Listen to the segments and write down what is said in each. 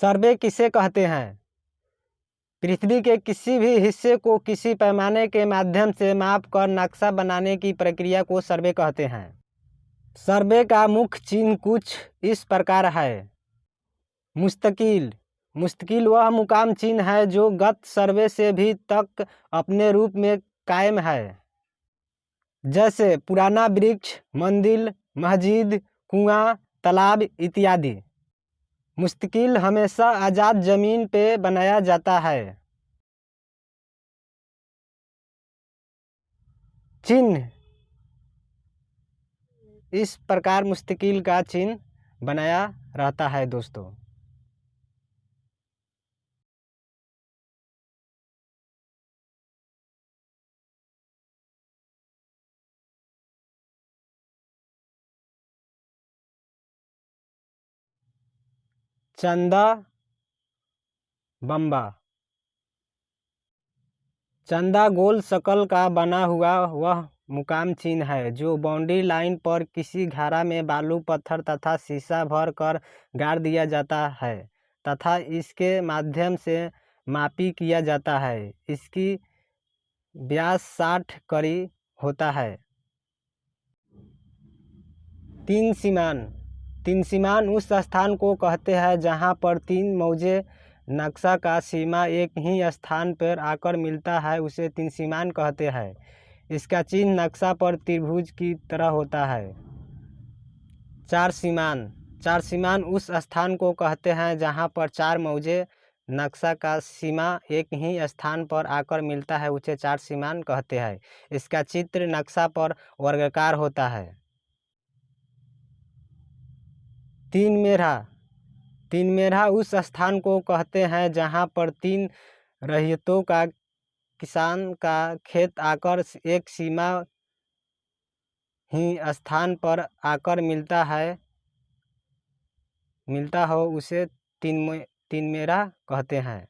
सर्वे किसे कहते हैं? पृथ्वी के किसी भी हिस्से को किसी पैमाने के माध्यम से माप कर नक्शा बनाने की प्रक्रिया को सर्वे कहते हैं। सर्वे का मुख्य चिन्ह कुछ इस प्रकार है। मुस्तकिल। मुस्तकिल वह मुकाम चिन्ह है जो गत सर्वे से भी तक अपने रूप में कायम है, जैसे पुराना वृक्ष, मंदिर, मस्जिद, कुआं, तालाब इत्यादि। मुस्तकिल हमेशा आज़ाद जमीन पे बनाया जाता है। चिन्ह इस प्रकार मुस्तकिल का चिन्ह बनाया रहता है दोस्तों। चंदा बम्बा। चंदा गोल शकल का बना हुआ वह मुकाम चिन्ह है जो बाउंड्री लाइन पर किसी घारा में बालू, पत्थर तथा शीशा भर कर गाड़ दिया जाता है तथा इसके माध्यम से मापी किया जाता है। इसकी व्यास 60 कड़ी होता है। तीन सीमान। तीन सीमान उस स्थान को कहते हैं जहां पर तीन मौजे नक्शा का सीमा एक ही स्थान पर आकर मिलता है, उसे तीन सीमान कहते हैं। इसका चिन्ह नक्शा पर त्रिभुज की तरह होता है। चार सीमान। चार सीमान उस स्थान को कहते हैं जहां पर चार मौजे नक्शा का सीमा एक ही स्थान पर आकर मिलता है, उसे चार सीमान कहते हैं। इसका चित्र नक्शा पर वर्गाकार होता है। तीन मेढ़ा। तीन मेढ़ा उस स्थान को कहते हैं जहां पर तीन रैयतों का किसान का खेत आकर एक सीमा ही स्थान पर आकर मिलता हो, उसे तीन मेढ़ा कहते हैं।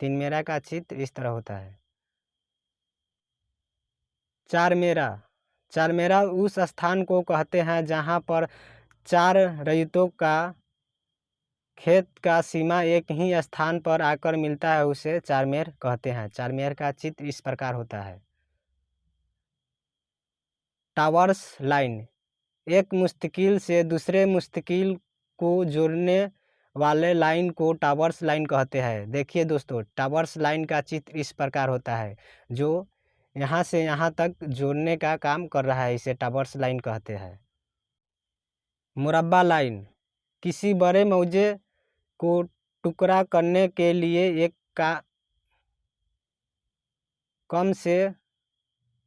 तीन मेढ़ा का चित्र इस तरह होता है। चार मेढ़ा। चार मेढ़ा उस स्थान को कहते हैं जहां पर चार रैयतों का खेत का सीमा एक ही स्थान पर आकर मिलता है, उसे चारमेर कहते हैं। चारमेर का चित्र इस प्रकार होता है। Towers line. एक मुस्तकिल से दूसरे मुस्तकिल को जोड़ने वाले लाइन को टावर्स लाइन कहते हैं। देखिए दोस्तों, टावर्स लाइन का चित्र इस प्रकार होता है जो यहाँ से यहाँ तक जोड़ने का काम कर रहा है, इसे टावर्स लाइन कहते हैं। मुरब्बा लाइन। किसी बड़े मौजे को टुकड़ा करने के लिए एक कम से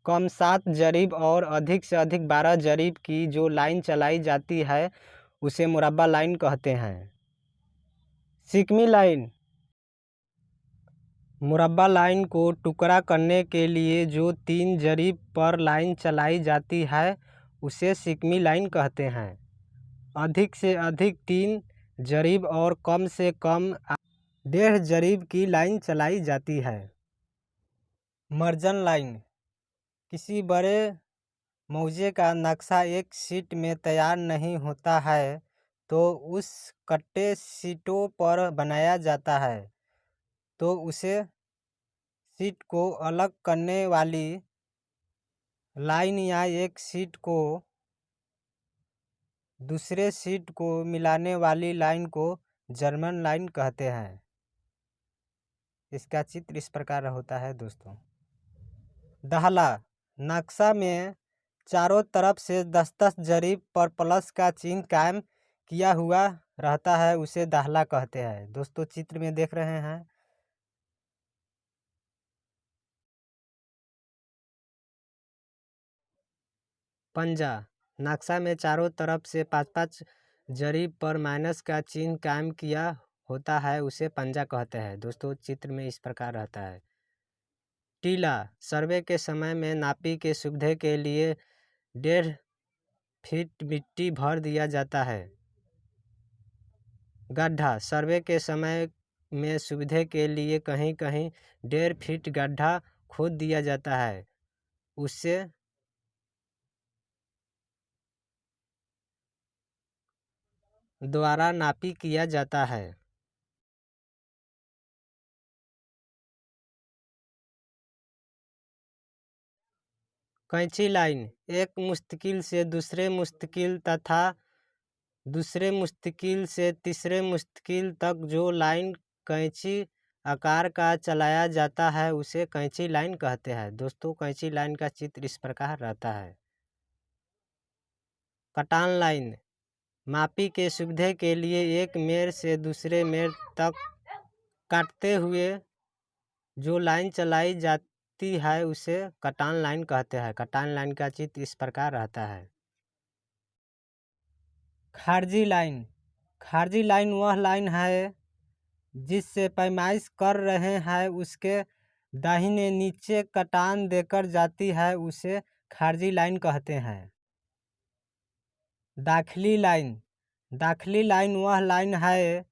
कम 7 जरीब और अधिक से अधिक 12 जरीब की जो लाइन चलाई जाती है, उसे मुरब्बा लाइन कहते हैं। सिकमी लाइन। मुरब्बा लाइन को टुकड़ा करने के लिए जो 3 जरीब पर लाइन चलाई जाती है, उसे सिकमी लाइन कहते हैं। अधिक से अधिक 3 जरीब और कम से कम 1.5 जरीब की लाइन चलाई जाती है। मर्जन लाइन। किसी बड़े मौजे का नक्शा एक शीट में तैयार नहीं होता है तो उस कट्टे शीटों पर बनाया जाता है, तो उसे शीट को अलग करने वाली लाइन या एक शीट को दूसरे शीट को मिलाने वाली लाइन को जर्मन लाइन कहते हैं। इसका चित्र इस प्रकार होता है दोस्तों। दाहला। नक्शा में चारों तरफ से 10-10 जरीब पर प्लस का चिन्ह कायम किया हुआ रहता है, उसे दाहला कहते हैं। दोस्तों चित्र में देख रहे हैं। पंजा। नक्शा में चारों तरफ से 5-5 जरीब पर माइनस का चिन्ह कायम किया होता है, उसे पंजा कहते हैं। दोस्तों चित्र में इस प्रकार रहता है। टीला। सर्वे के समय में नापी के सुविधा के लिए 1.5 फीट मिट्टी भर दिया जाता है। गड्ढा। सर्वे के समय में सुविधा के लिए कहीं कहीं 1.5 फीट गड्ढा खोद दिया जाता है, उससे द्वारा नापी किया जाता है। कैंची लाइन एक मुस्तकिल से दूसरे मुस्तकिल तथा दूसरे मुस्तकिल से तीसरे मुस्तकिल तक जो लाइन कैंची आकार का चलाया जाता है उसे कैंची लाइन कहते हैं। दोस्तों, कैंची लाइन का चित्र इस प्रकार रहता है। कटान लाइन मापी के सुविधा के लिए एक मेड़ से दूसरे मेड़ तक काटते हुए जो लाइन चलाई जाती है उसे कटान लाइन कहते हैं। कटान लाइन का चित्र इस प्रकार रहता है। खारजी लाइन खारजी लाइन वह लाइन है जिससे पैमाइश कर रहे हैं उसके दाहिने नीचे कटान देकर जाती है, उसे खारजी लाइन कहते हैं। दाखिली लाइन वह लाइन है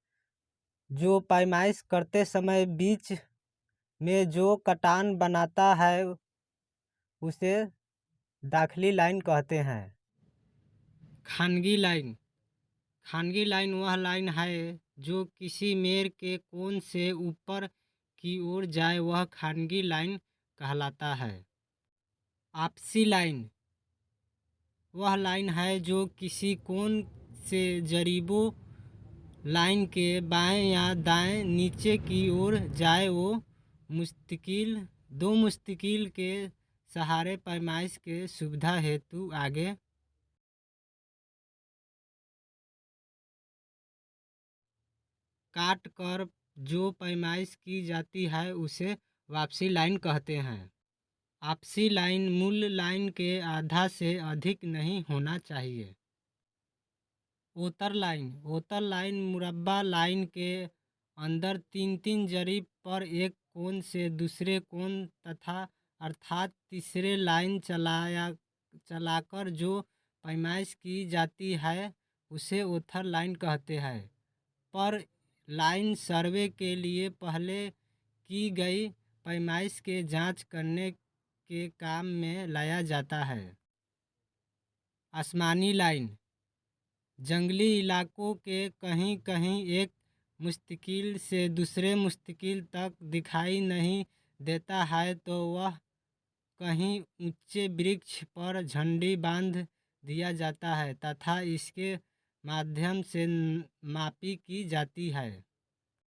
जो पैमाइश करते समय बीच में जो कटान बनाता है उसे दाखिली लाइन कहते हैं। खानगी लाइन वह लाइन है जो किसी मेड़ के कोण से ऊपर की ओर जाए, वह खानगी लाइन कहलाता है। आपसी लाइन वह लाइन है जो किसी कोण से जरीबों लाइन के बाएं या दाएं नीचे की ओर जाए, वो दो मुस्तकिल के सहारे पैमाइश के सुविधा हेतु आगे काट कर जो पैमाइश की जाती है उसे वापसी लाइन कहते हैं। आपसी लाइन मूल लाइन के आधा से अधिक नहीं होना चाहिए। ओतर लाइन मुरब्बा लाइन के अंदर तीन तीन जरीब पर एक कोण से दूसरे कोण तथा अर्थात तीसरे लाइन चलाकर जो पैमाइश की जाती है उसे ओथर लाइन कहते हैं। पर लाइन सर्वे के लिए पहले की गई पैमाइश के जांच करने के काम में लाया जाता है। आसमानी लाइन जंगली इलाकों के कहीं कहीं एक मुस्तकिल से दूसरे मुस्तकिल तक दिखाई नहीं देता है, तो वह कहीं ऊंचे वृक्ष पर झंडी बांध दिया जाता है तथा इसके माध्यम से मापी की जाती है।